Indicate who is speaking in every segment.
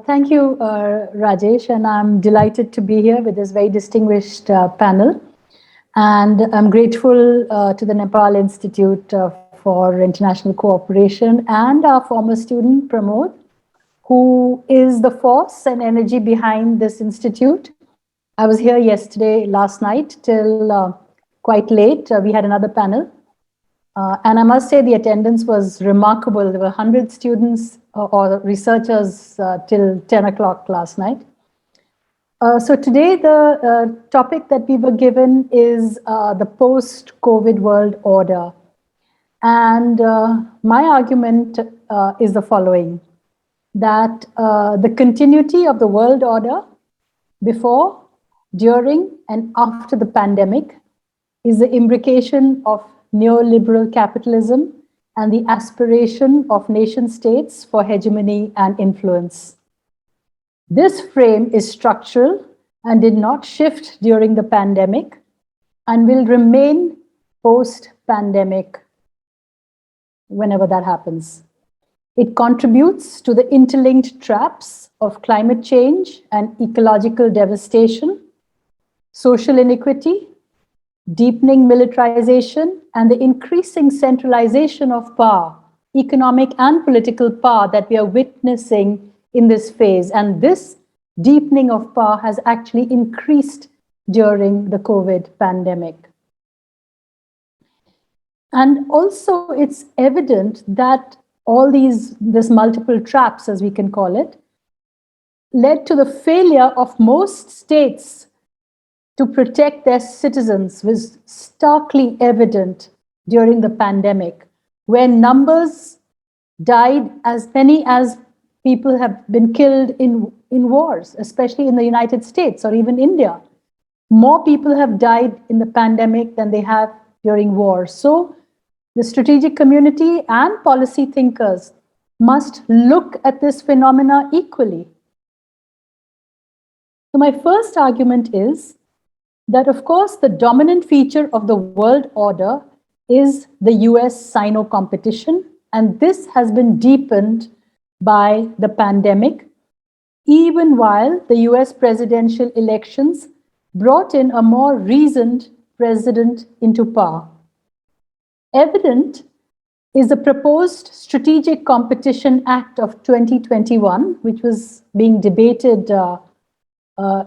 Speaker 1: Thank you, Rajesh, and I'm delighted to be here with this very distinguished panel. And I'm grateful to the Nepal Institute for International Cooperation and our former student, Pramod, who is the force and energy behind this institute. I was here last night, till quite late. We had another panel. And I must say the attendance was remarkable. There were 100 students or researchers till 10 o'clock last night. So today the topic that we were given is the post-COVID world order. And my argument is the following, that the continuity of the world order before, during, and after the pandemic is the imbrication of neoliberal capitalism and the aspiration of nation states for hegemony and influence. This frame is structural and did not shift during the pandemic and will remain post-pandemic whenever that happens. It contributes to the interlinked traps of climate change and ecological devastation, social inequity, deepening militarization, and the increasing centralization of power, economic and political power that we are witnessing in this phase. And this deepening of power has actually increased during the COVID pandemic. And also it's evident that all these multiple traps, as we can call it, led to the failure of most states to protect their citizens was starkly evident during the pandemic, where numbers died as many as people have been killed in wars, especially in the United States or even India. More people have died in the pandemic than they have during war. So the strategic community and policy thinkers must look at this phenomena equally. So my first argument is that, of course, the dominant feature of the world order is the US-Sino competition, and this has been deepened by the pandemic, even while the US presidential elections brought in a more reasoned president into power. Evident is the proposed Strategic Competition Act of 2021, which was being debated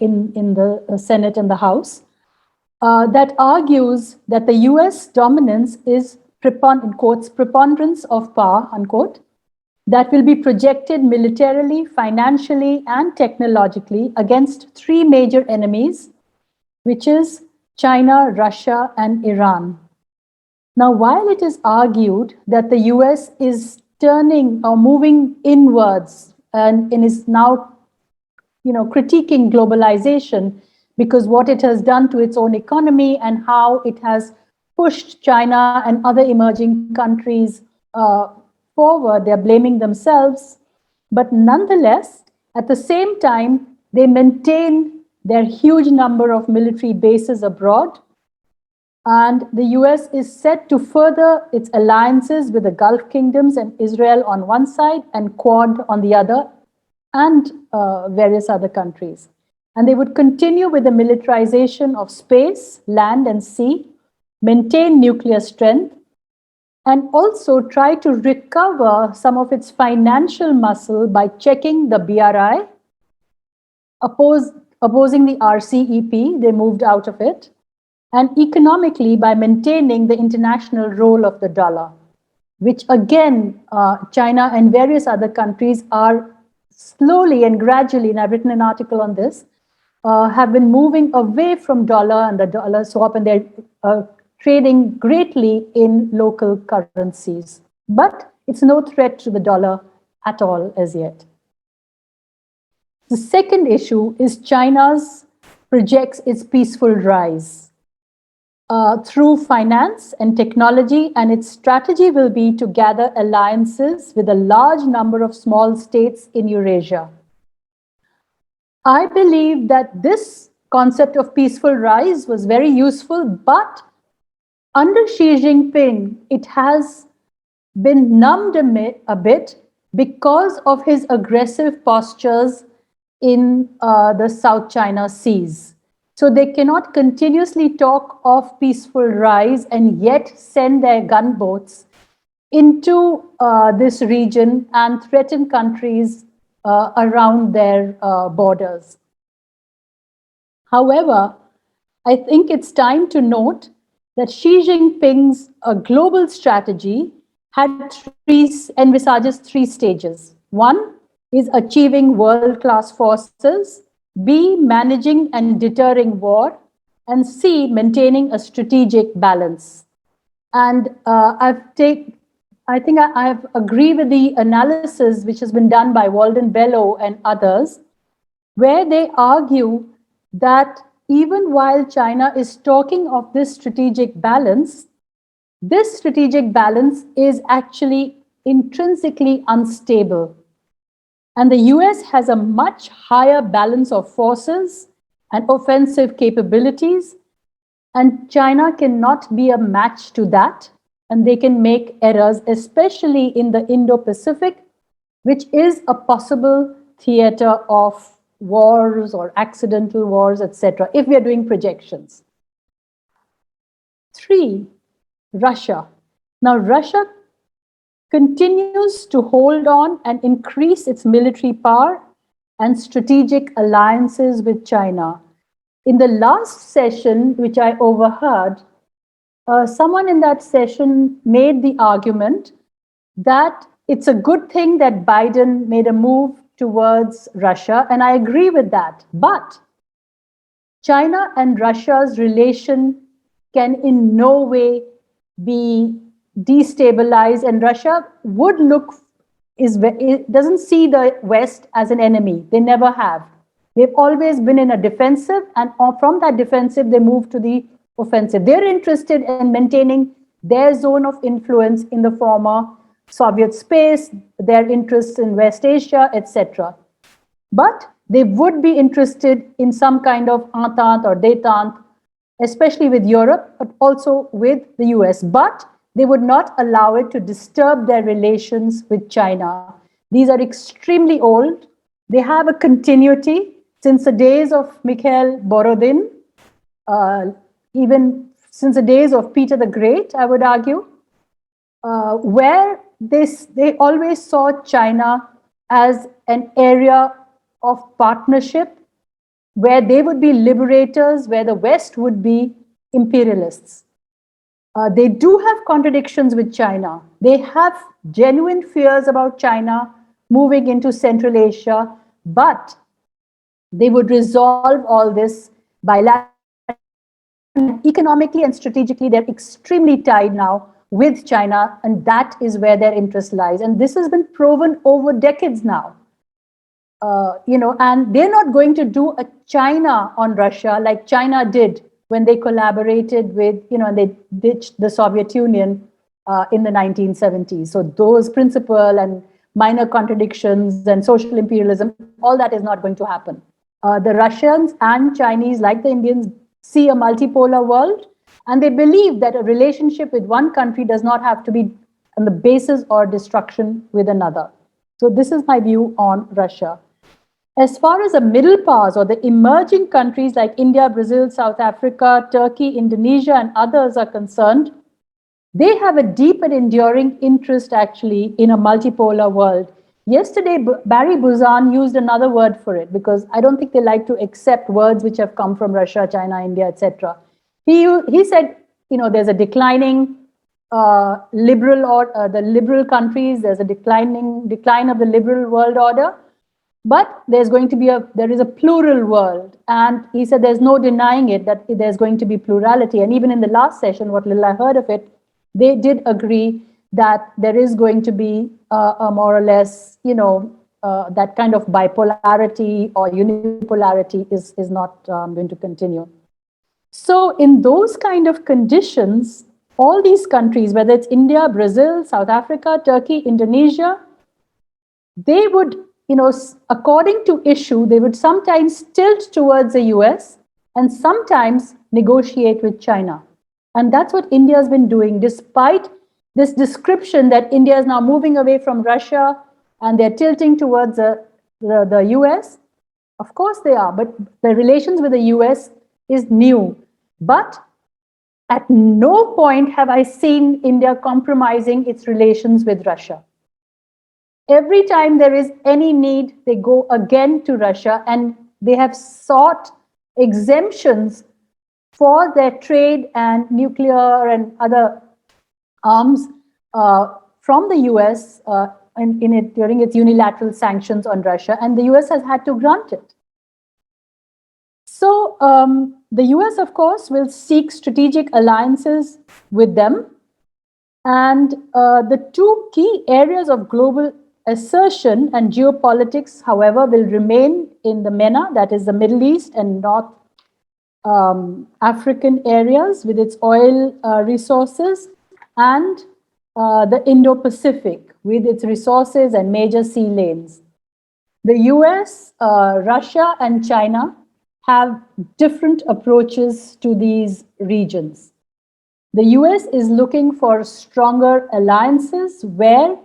Speaker 1: in the Senate and the House, that argues that the US dominance is, in quotes, preponderance of power, unquote, that will be projected militarily, financially, and technologically against three major enemies, which is China, Russia, and Iran. Now, while it is argued that the US is turning or moving inwards and is now critiquing globalization because what it has done to its own economy and how it has pushed China and other emerging countries forward, they're blaming themselves. But nonetheless, at the same time, they maintain their huge number of military bases abroad. And the US is set to further its alliances with the Gulf kingdoms and Israel on one side and Quad on the other, and various other countries. And they would continue with the militarization of space, land, and sea, maintain nuclear strength, and also try to recover some of its financial muscle by checking the BRI, opposing the RCEP, they moved out of it, and economically by maintaining the international role of the dollar, which again, China and various other countries are slowly and gradually, and I've written an article on this, have been moving away from dollar and the dollar swap, and they're trading greatly in local currencies. But it's no threat to the dollar at all as yet. The second issue is China's projects its peaceful rise through finance and technology, and its strategy will be to gather alliances with a large number of small states in Eurasia. I believe that this concept of peaceful rise was very useful, but under Xi Jinping, it has been numbed a bit because of his aggressive postures in the South China Seas. So they cannot continuously talk of peaceful rise and yet send their gunboats into this region and threaten countries around their borders. However, I think it's time to note that Xi Jinping's global strategy envisages three stages. One is achieving world-class forces, B, managing and deterring war, and C, maintaining a strategic balance. And I have agreed with the analysis which has been done by Walden Bellow and others, where they argue that even while China is talking of this strategic balance is actually intrinsically unstable. And the US has a much higher balance of forces and offensive capabilities, and China cannot be a match to that, and they can make errors, especially in the Indo-Pacific, which is a possible theater of wars or accidental wars, etc., if we are doing projections. 3, Russia. Now, Russia continues to hold on and increase its military power and strategic alliances with China. In the last session, which I overheard, someone in that session made the argument that it's a good thing that Biden made a move towards Russia, and I agree with that. But China and Russia's relation can in no way be destabilized, and Russia doesn't see the West as an enemy. They never have. They've always been in a defensive, and from that defensive, they move to the offensive. They're interested in maintaining their zone of influence in the former Soviet space, their interests in West Asia, etc. But they would be interested in some kind of entente or détente, especially with Europe, but also with the US. But they would not allow it to disturb their relations with China. These are extremely old. They have a continuity since the days of Mikhail Borodin, even since the days of Peter the Great, I would argue, where they always saw China as an area of partnership where they would be liberators, where the West would be imperialists. They do have contradictions with China. They have genuine fears about China moving into Central Asia, but they would resolve all this bilaterally. Economically and strategically, they're extremely tied now with China, and that is where their interest lies. And this has been proven over decades now. And they're not going to do a China on Russia like China did when they collaborated with, and they ditched the Soviet Union in the 1970s. So those principal and minor contradictions and social imperialism, all that is not going to happen. The Russians and Chinese, like the Indians, see a multipolar world, and they believe that a relationship with one country does not have to be on the basis or destruction with another. So this is my view on Russia. As far as the middle powers or the emerging countries like India, Brazil, South Africa, Turkey, Indonesia, and others are concerned, they have a deep and enduring interest actually in a multipolar world. Yesterday, Barry Buzan used another word for it because I don't think they like to accept words which have come from Russia, China, India, etc. He said, there's a declining the liberal countries, there's a decline of the liberal world order, but there is a plural world. And he said there's no denying it, that there's going to be plurality. And even in the last session, what little I heard of it, they did agree that there is going to be a more or less, that kind of bipolarity or unipolarity is not going to continue. So in those kind of conditions, all these countries, whether it's India, Brazil, South Africa, Turkey, Indonesia, they would, according to issue, they would sometimes tilt towards the US and sometimes negotiate with China. And that's what India has been doing, despite this description that India is now moving away from Russia and they're tilting towards the US. Of course they are, but the relations with the US is new. But at no point have I seen India compromising its relations with Russia. Every time there is any need, they go again to Russia, and they have sought exemptions for their trade and nuclear and other arms from the US during its unilateral sanctions on Russia, and the US has had to grant it. So the US, of course, will seek strategic alliances with them. And the two key areas of global assertion and geopolitics, however, will remain in the MENA, that is the Middle East and North African areas with its oil resources, and the Indo-Pacific with its resources and major sea lanes. The US, Russia, and China have different approaches to these regions. The US is looking for stronger alliances where,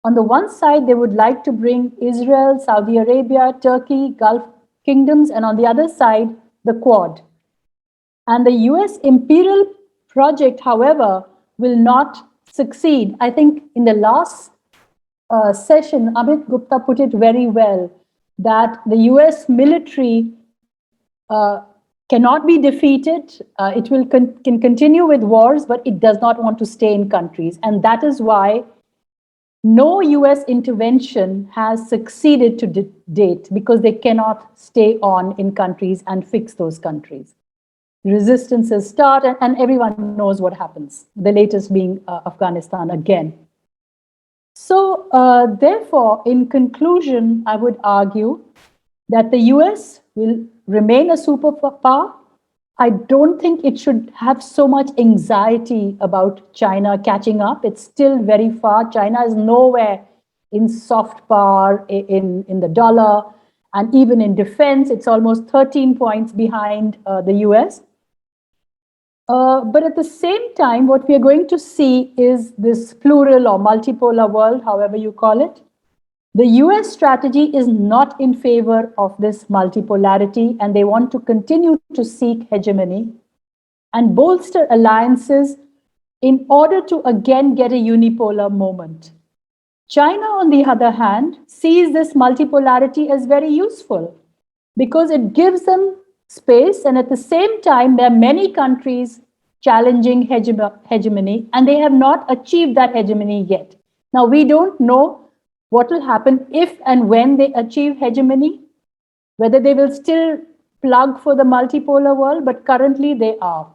Speaker 1: on the one side, they would like to bring Israel, Saudi Arabia, Turkey, Gulf kingdoms, and on the other side, the Quad. And the US imperial project, however, will not succeed. I think in the last session, Amit Gupta put it very well, that the US military cannot be defeated. It can continue with wars, but it does not want to stay in countries. And that is why no US intervention has succeeded to date, because they cannot stay on in countries and fix those countries. Resistances start, and everyone knows what happens, the latest being Afghanistan again. So therefore, in conclusion, I would argue that the US will remain a superpower. I don't think it should have so much anxiety about China catching up. It's still very far. China is nowhere in soft power, in the dollar, and even in defense, it's almost 13 points behind the US. But at the same time, what we are going to see is this plural or multipolar world, however you call it. The US strategy is not in favor of this multipolarity, and they want to continue to seek hegemony and bolster alliances in order to again get a unipolar moment. China, on the other hand, sees this multipolarity as very useful because it gives them space, and at the same time, there are many countries challenging hegemony, and they have not achieved that hegemony yet. Now, we don't know what will happen if and when they achieve hegemony, whether they will still plug for the multipolar world, but currently they are.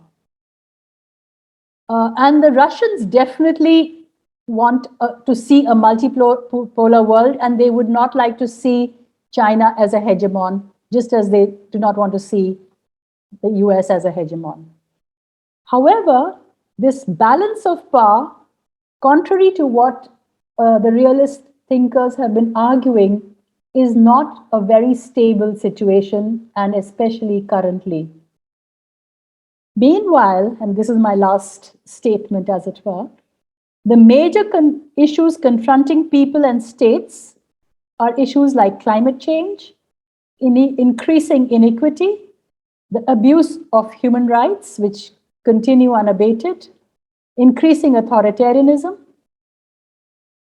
Speaker 1: And the Russians definitely want to see a multipolar world, and they would not like to see China as a hegemon, just as they do not want to see the US as a hegemon. However, this balance of power, contrary to what the realist thinkers have been arguing, is not a very stable situation, and especially currently. Meanwhile, and this is my last statement as it were, the major issues confronting people and states are issues like climate change, increasing inequity, the abuse of human rights, which continue unabated, increasing authoritarianism,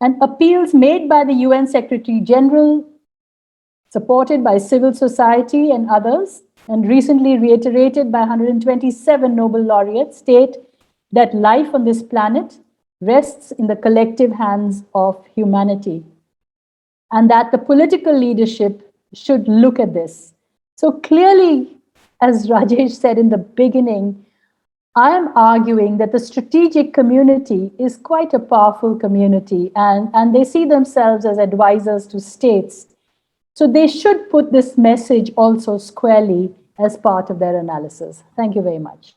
Speaker 1: and appeals made by the UN Secretary General, supported by civil society and others, and recently reiterated by 127 Nobel laureates, state that life on this planet rests in the collective hands of humanity, and that the political leadership should look at this. So clearly, as Rajesh said in the beginning, I am arguing that the strategic community is quite a powerful community, and they see themselves as advisors to states. So they should put this message also squarely as part of their analysis. Thank you very much.